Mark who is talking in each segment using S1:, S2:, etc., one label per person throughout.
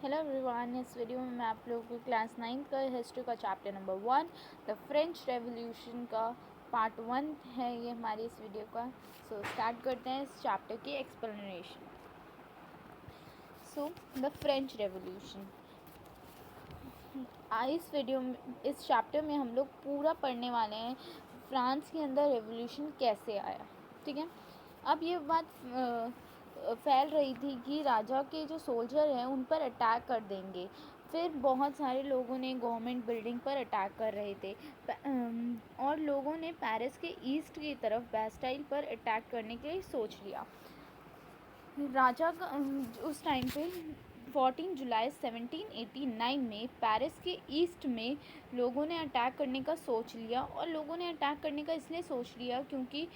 S1: Hello everyone, इस video में मैं आप लोगों को क्लास 9 का हिस्ट्री का chapter number 1 the French revolution का पार्ट 1 है ये हमारी इस वीडियो का। सो स्टार्ट करते हैं इस चैप्टर की explanation. So the French revolution, इस चैप्टर में हम लोग पूरा पढ़ने वाले हैं फ्रांस के अंदर रेवोल्यूशन कैसे आया। ठीक है, अब ये बात फैल रही थी कि राजा के जो सोल्जर हैं उन पर अटैक कर देंगे। फिर बहुत सारे लोगों ने गवर्नमेंट बिल्डिंग पर अटैक कर रहे थे और लोगों ने पेरिस के ईस्ट की तरफ बैस्टाइल पर अटैक करने के लिए सोच लिया। राजा का उस टाइम पे 14 जुलाई 1789 में पेरिस के ईस्ट में लोगों ने अटैक करने का सोच लिया। और लोगों ने अटैक करने का इसलिए सोच लिया क्योंकि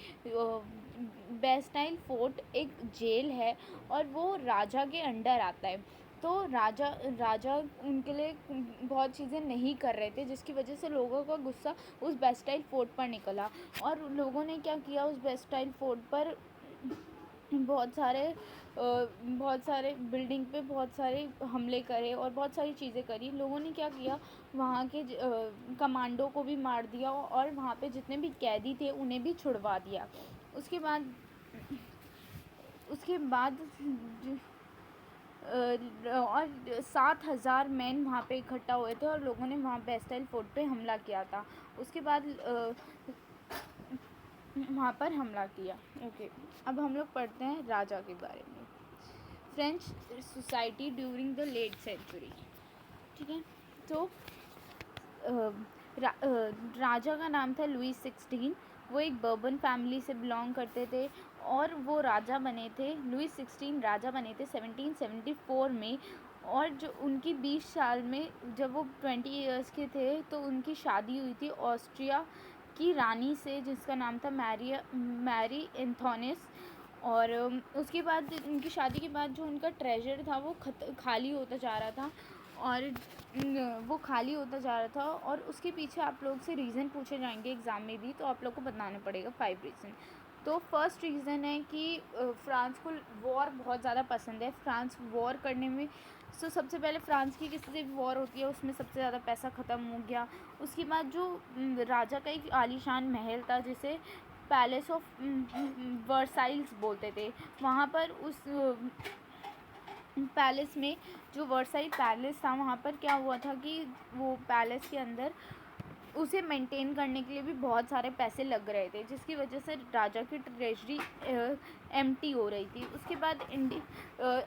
S1: बैस्टाइल फोर्ट एक जेल है और वो राजा के अंडर आता है। तो राजा उनके लिए बहुत चीज़ें नहीं कर रहे थे, जिसकी वजह से लोगों का गुस्सा उस बैस्टाइल फोर्ट पर निकला। और लोगों ने क्या किया, उस बैस्टाइल फोर्ट पर बहुत सारे बिल्डिंग पे बहुत सारे हमले करे और बहुत सारी चीज़ें करी। लोगों ने क्या किया, वहाँ के कमांडो को भी मार दिया और वहाँ पे जितने भी कैदी थे उन्हें भी छुड़वा दिया। उसके बाद और 7,000 मैन वहाँ पे इकट्ठा हुए थे और लोगों ने वहाँ बैस्टाइल फोर्ट पे हमला किया था। उसके बाद वहाँ पर हमला किया। ओके, अब हम लोग पढ़ते हैं राजा के बारे में। French society during the late century. ठीक है, तो राजा का नाम था लुई 16। वो एक बर्बन फैमिली से बिलोंग करते थे और वो राजा बने थे, लुई 16 राजा बने थे 1774 में। और जो उनकी 20 साल में, जब वो 20 ईयर्स के थे तो उनकी शादी हुई थी ऑस्ट्रिया की रानी से, जिसका नाम था मैरी एंथोनिस। और उसके बाद उनकी शादी के बाद जो उनका ट्रेजर था वो खाली होता जा रहा था और उसके पीछे आप लोग से रीज़न पूछे जाएंगे एग्ज़ाम में भी, तो आप लोग को बताना पड़ेगा 5 रीज़न। तो फर्स्ट रीज़न है कि फ्रांस को वॉर बहुत ज़्यादा पसंद है। फ्रांस वॉर करने में, तो सबसे पहले फ्रांस की किसी से भी वॉर होती है उसमें सबसे ज़्यादा पैसा ख़त्म हो गया। उसके बाद जो राजा का एक आलीशान महल था जिसे पैलेस ऑफ वर्साइल्स बोलते थे, वहाँ पर उस पैलेस में, जो वर्साइल पैलेस था, वहाँ पर क्या हुआ था कि वो पैलेस के अंदर उसे मेंटेन करने के लिए भी बहुत सारे पैसे लग रहे थे, जिसकी वजह से राजा की ट्रेजरी एम्प्टी हो रही थी। उसके बाद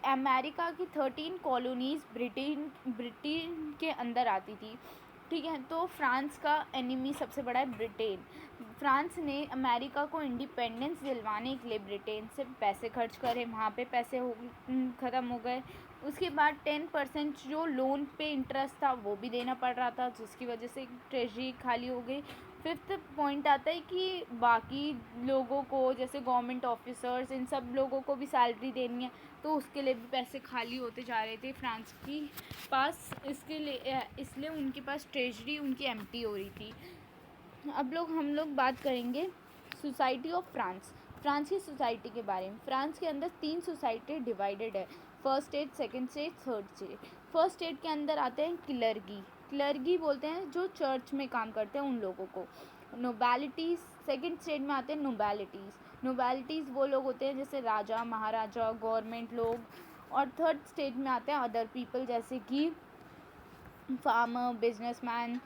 S1: अमेरिका की 13 कॉलोनीज़ ब्रिटेन के अंदर आती थी। ठीक है, तो फ्रांस का एनिमी सबसे बड़ा है ब्रिटेन। फ्रांस ने अमेरिका को इंडिपेंडेंस दिलवाने के लिए ब्रिटेन से पैसे खर्च करे, वहाँ पे पैसे ख़त्म हो गए। उसके बाद 10% जो लोन पे इंटरेस्ट था वो भी देना पड़ रहा था, जिसकी वजह से ट्रेजरी खाली हो गई। फिफ्थ पॉइंट आता है कि बाकी लोगों को, जैसे गवर्नमेंट ऑफिसर्स, इन सब लोगों को भी सैलरी देनी है, तो उसके लिए भी पैसे खाली होते जा रहे थे फ्रांस की पास। इसलिए उनके पास ट्रेजरी उनकी एम्प्टी हो रही थी। अब हम लोग बात करेंगे सोसाइटी ऑफ फ्रांस की सोसाइटी के बारे में। फ्रांस के अंदर 3 सोसाइटी डिवाइडेड है, first stage, second stage, third stage. First stage के अंदर आते हैं क्लर्गी बोलते हैं जो चर्च में काम करते हैं उन लोगों को। नोबैलिटीज़, सेकंड स्टेज में आते हैं नोबैलिटीज़ वो लोग होते हैं जैसे राजा, महाराजा, गवर्नमेंट लोग। और थर्ड स्टेज में आते हैं अदर पीपल, जैसे कि फार्मर, बिजनेसमैन,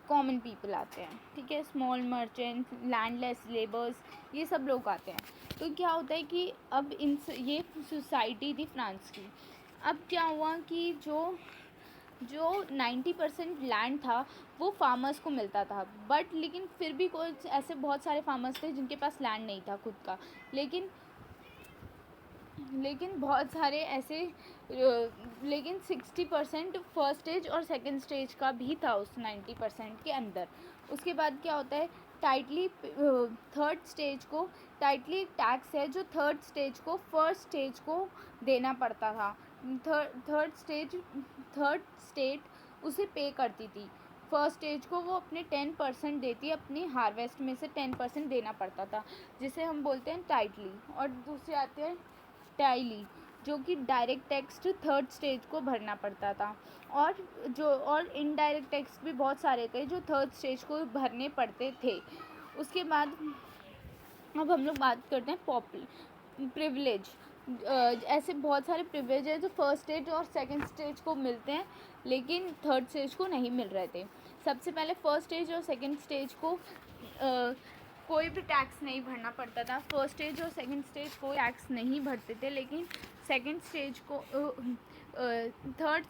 S1: कॉमन पीपल आते हैं। ठीक है, स्मॉल मर्चेंट, लैंडलेस लेबर्स, ये सब लोग आते हैं। तो क्या होता है कि अब ये सोसाइटी थी फ्रांस की। अब क्या हुआ कि जो 90% लैंड था वो फार्मर्स को मिलता था, बट लेकिन फिर भी कुछ ऐसे बहुत सारे फार्मर्स थे जिनके पास लैंड नहीं था खुद का। लेकिन बहुत सारे ऐसे लेकिन 60% फर्स्ट स्टेज और सेकंड स्टेज का भी था उस 90% के अंदर। उसके बाद क्या होता है, थर्ड स्टेज को टाइटली टैक्स है जो थर्ड स्टेज को फर्स्ट स्टेज को देना पड़ता था। थर्ड स्टेट उसे पे करती थी, फर्स्ट स्टेज को वो अपने 10% देती, अपनी हार्वेस्ट में से 10% देना पड़ता था, जिसे हम बोलते हैं टाइटली। और दूसरे आते हैं टाइली, जो कि डायरेक्ट टैक्स थर्ड स्टेज को भरना पड़ता था, और इनडायरेक्ट टैक्स भी बहुत सारे थे जो थर्ड स्टेज को भरने पड़ते थे। उसके बाद अब हम लोग बात करते हैं प्रिविलेज। ऐसे बहुत सारे प्रिविलेज है जो फर्स्ट स्टेज और सेकंड स्टेज को मिलते हैं, लेकिन थर्ड स्टेज को नहीं मिल रहे थे। सबसे पहले फर्स्ट स्टेज और सेकंड स्टेज को कोई भी टैक्स नहीं भरना पड़ता था। फर्स्ट स्टेज और सेकंड स्टेज कोई टैक्स नहीं भरते थे, लेकिन सेकंड स्टेज को थर्ड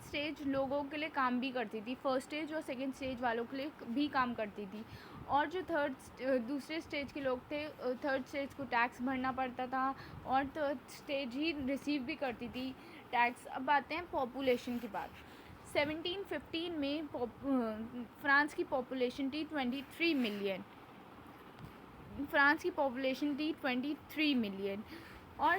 S1: स्टेज लोगों के लिए काम भी करती थी। फर्स्ट स्टेज और सेकंड स्टेज वालों के लिए भी काम करती थी, और जो दूसरे स्टेज के लोग थे, थर्ड स्टेज को टैक्स भरना पड़ता था, और थर्ड स्टेज ही रिसीव भी करती थी टैक्स। अब आते हैं पॉपुलेशन की बात। 1715 में फ्रांस की पॉपुलेशन थी 23 मिलियन। फ्रांस की पॉपुलेशन थी 23 मिलियन, और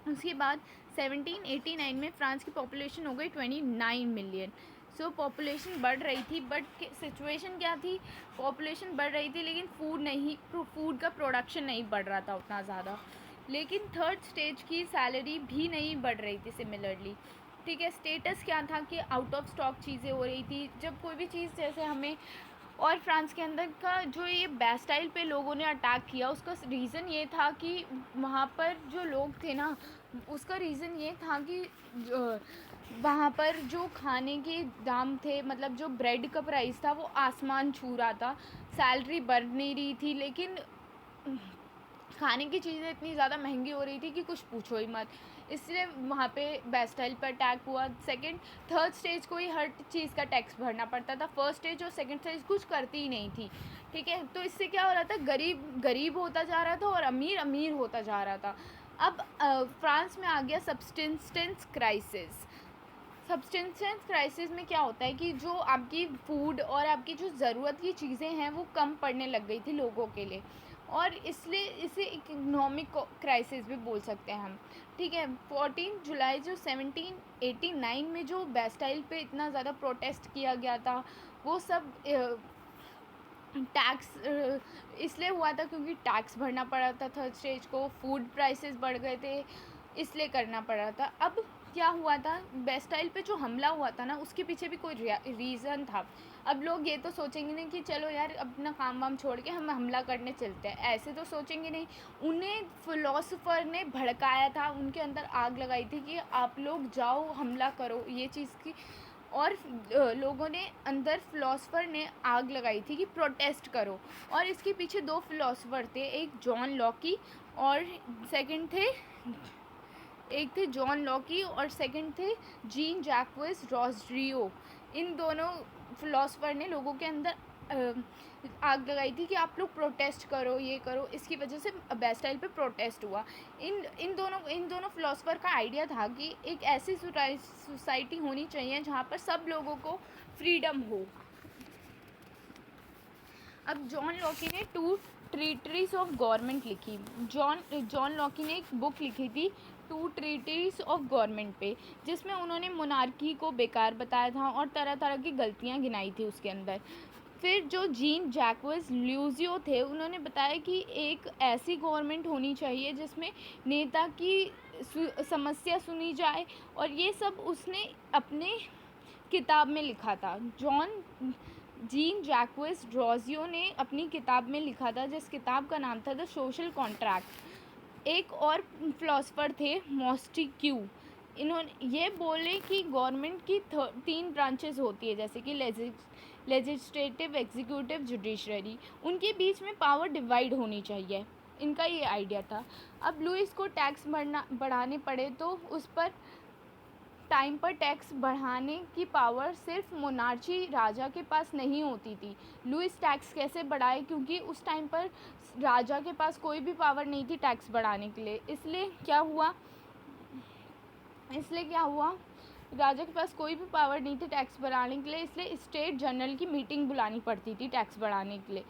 S1: उसके बाद 1789 में फ्रांस की पॉपुलेशन हो गई 29 मिलियन। सो पॉपुलेशन बढ़ रही थी, बट सिचुएशन क्या थी, पॉपुलेशन बढ़ रही थी लेकिन फूड का प्रोडक्शन नहीं बढ़ रहा था उतना ज़्यादा। लेकिन थर्ड स्टेज की सैलरी भी नहीं बढ़ रही थी सिमिलरली। ठीक है, स्टेटस क्या था कि आउट ऑफ स्टॉक चीज़ें हो रही थी। जब कोई भी चीज़ जैसे हमें, और फ्रांस के अंदर का जो ये बैस्टाइल पे लोगों ने अटैक किया, उसका रीज़न ये था कि वहाँ पर जो लोग थे ना, उसका रीज़न ये था कि वहाँ पर जो खाने के दाम थे, मतलब जो ब्रेड का प्राइस था वो आसमान छू रहा था। सैलरी बढ़ नहीं रही थी, लेकिन खाने की चीज़ें इतनी ज़्यादा महंगी हो रही थी कि कुछ पूछो ही मत। इसलिए वहाँ पे बैस्टाइल पर अटैक हुआ। थर्ड स्टेज को ही हर चीज़ का टैक्स भरना पड़ता था। फर्स्ट स्टेज और सेकंड स्टेज कुछ करती ही नहीं थी। ठीक है, तो इससे क्या हो रहा था, गरीब गरीब होता जा रहा था और अमीर अमीर होता जा रहा था। अब फ्रांस में आ गया सब्सिस्टेंस क्राइसिस। सब्सिस्टेंस क्राइसिस में क्या होता है कि जो आपकी फूड और आपकी जो ज़रूरत की चीज़ें हैं वो कम पड़ने लग गई थी लोगों के लिए, और इसलिए इसे इकोनॉमिक क्राइसिस भी बोल सकते हैं हम। ठीक है, 14 जुलाई जो 1789 में जो बैस्टाइल पे इतना ज़्यादा प्रोटेस्ट किया गया था, वो सब टैक्स इसलिए हुआ था क्योंकि टैक्स भरना पड़ा था थर्ड स्टेज को, फूड प्राइसेस बढ़ गए थे, इसलिए करना पड़ा था। अब क्या हुआ था, बैस्टाइल पे जो हमला हुआ था ना, उसके पीछे भी कोई रीज़न था। अब लोग ये तो सोचेंगे नहीं कि चलो यार अपना काम वाम छोड़ के हम हमला करने चलते हैं, ऐसे तो सोचेंगे नहीं। उन्हें फिलोसोफर ने भड़काया था, उनके अंदर आग लगाई थी कि आप लोग जाओ हमला करो, ये चीज़ की। और लोगों ने अंदर फिलोसोफर ने आग लगाई थी कि प्रोटेस्ट करो, और इसके पीछे दो फिलोसोफर थे, एक जॉन लॉकी और सेकंड थे जीन जैक्विस रोड्रिगो। इन दोनों फिलोसोफर ने लोगों के अंदर आग लगाई थी कि आप लोग प्रोटेस्ट करो, ये करो। इसकी वजह से बैस्टाइल पे प्रोटेस्ट हुआ। इन दोनों फिलोसोफर का आइडिया था कि एक ऐसी सोसाइटी होनी चाहिए जहाँ पर सब लोगों को फ्रीडम हो। अब जॉन लॉकी ने 2 ट्रीटीज ऑफ गवर्नमेंट लिखी। जॉन लॉकी ने एक बुक लिखी थी 2 ट्रीटीज ऑफ गवर्नमेंट पे, जिसमें उन्होंने मोनार्की को बेकार बताया था और तरह तरह की गलतियाँ गिनाई थी उसके अंदर। फिर जो जीन जैक्विस ल्यूजियो थे, उन्होंने बताया कि एक ऐसी गवर्नमेंट होनी चाहिए जिसमें नेता की समस्या सुनी जाए, और ये सब उसने अपने किताब में लिखा था। जीन जैक्विस रोड्रिगो ने अपनी किताब में लिखा था, जिस किताब का नाम था द सोशल कॉन्ट्रैक्ट। एक और फिलोसोफर थे मोंटेस्क्यू। इन्होंने ये बोले कि गवर्नमेंट की 3 ब्रांचेस होती है, जैसे कि लेजिस्लेटिव, एग्जीक्यूटिव, जुडिशरी। उनके बीच में पावर डिवाइड होनी चाहिए, इनका ये आइडिया था। अब लुइस को टैक्स बढ़ाने पड़े, तो उस पर टाइम पर टैक्स बढ़ाने की पावर सिर्फ मोनार्ची राजा के पास नहीं होती थी। लुइस टैक्स कैसे बढ़ाए, क्योंकि उस टाइम पर राजा के पास कोई भी पावर नहीं थी टैक्स बढ़ाने के लिए। इसलिए क्या हुआ, राजा के पास कोई भी पावर नहीं थी टैक्स बढ़ाने के लिए, इसलिए स्टेट जनरल की मीटिंग बुलानी पड़ती थी टैक्स बढ़ाने के लिए।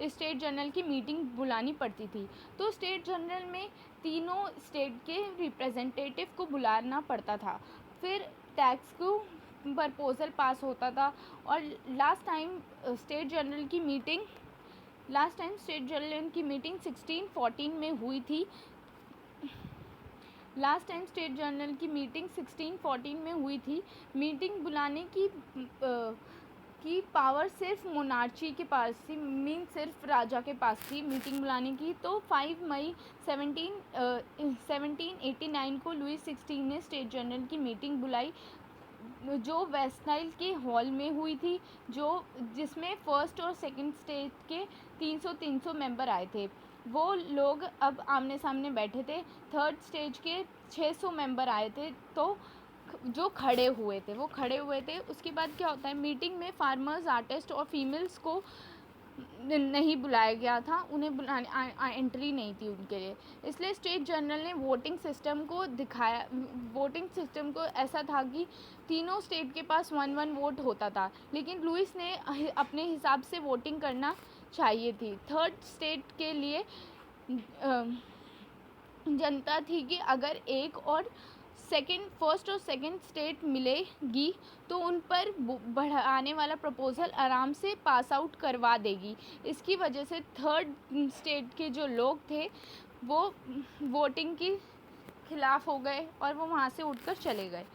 S1: स्टेट जनरल की मीटिंग बुलानी पड़ती थी, तो स्टेट जनरल में तीनों स्टेट के रिप्रेजेंटेटिव को बुलाना पड़ता था। फिर टैक्स को प्रपोजल पास होता था, और लास्ट टाइम स्टेट जनरल की meeting last time state general की मीटिंग 1614 में हुई थी। लास्ट टाइम स्टेट जनरल की मीटिंग 1614 में हुई थी। मीटिंग बुलाने की पावर सिर्फ मोनार्ची के पास थी, मीन सिर्फ राजा के पास थी मीटिंग बुलाने की। तो 5 मई 1789 को लुई 16 ने स्टेट जनरल की मीटिंग बुलाई, जो वेस्टाइल के हॉल में हुई थी, जिसमें फर्स्ट और सेकंड स्टेट के 300 मेंबर आए थे। वो लोग अब आमने सामने बैठे थे। थर्ड स्टेज के 600 मेंबर आए थे, तो जो खड़े हुए थे। उसके बाद क्या होता है, मीटिंग में फार्मर्स, आर्टिस्ट और फीमेल्स को नहीं बुलाया गया था, उन्हें बुलाने एंट्री नहीं थी उनके लिए। इसलिए स्टेट जनरल ने वोटिंग सिस्टम को दिखाया। वोटिंग सिस्टम को ऐसा था कि तीनों स्टेट के पास 1-1 वोट होता था, लेकिन लुईस ने अपने हिसाब से वोटिंग करना चाहिए थी। थर्ड स्टेट के लिए जनता थी कि अगर फर्स्ट और सेकंड स्टेट मिलेगी तो उन पर बढ़ाने वाला प्रपोज़ल आराम से पास आउट करवा देगी। इसकी वजह से थर्ड स्टेट के जो लोग थे वो वोटिंग के खिलाफ़ हो गए और वो वहाँ से उठकर चले गए।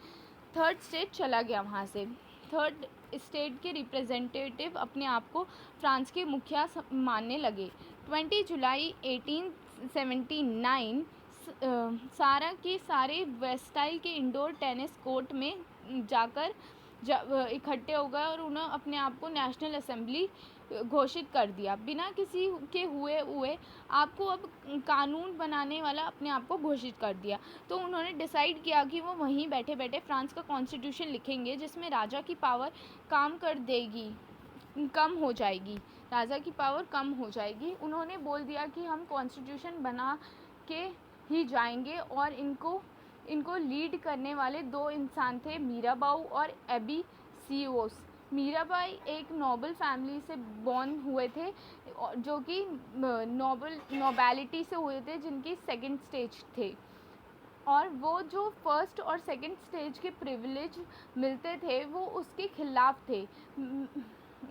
S1: थर्ड स्टेट चला गया वहाँ से। थर्ड स्टेट के रिप्रेजेंटेटिव अपने आप को फ्रांस के मुखिया मानने लगे। 20 जुलाई 1879 सारा के सारे वेस्टाइल के इंडोर टेनिस कोर्ट में जाकर इकट्ठे हो गए और उन्होंने अपने आप को नेशनल असेंबली घोषित कर दिया। बिना किसी के हुए आपको अब कानून बनाने वाला अपने आप को घोषित कर दिया। तो उन्होंने डिसाइड किया कि वो वहीं बैठे बैठे फ्रांस का कॉन्स्टिट्यूशन लिखेंगे, जिसमें राजा की पावर कम हो जाएगी। राजा की पावर कम हो जाएगी। उन्होंने बोल दिया कि हम कॉन्स्टिट्यूशन बना के ही जाएंगे, और इनको लीड करने वाले 2 इंसान थे, मीराबाऊ और एबी सीओस। मीराबाई एक नोबल फैमिली से बॉर्न हुए थे, जो कि नोबेलिटी से हुए थे, जिनकी सेकंड स्टेज थे, और वो जो फर्स्ट और सेकंड स्टेज के प्रिविलेज मिलते थे वो उसके खिलाफ थे।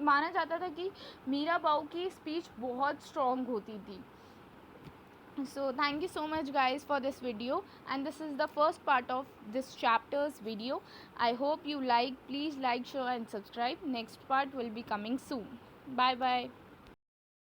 S1: माना जाता था कि मीराबाऊ की स्पीच बहुत स्ट्रॉन्ग होती थी। So thank you so much guys for this video, and this is the first part of this chapter's video. I hope you please like, share and subscribe. Next part will be coming soon. Bye bye.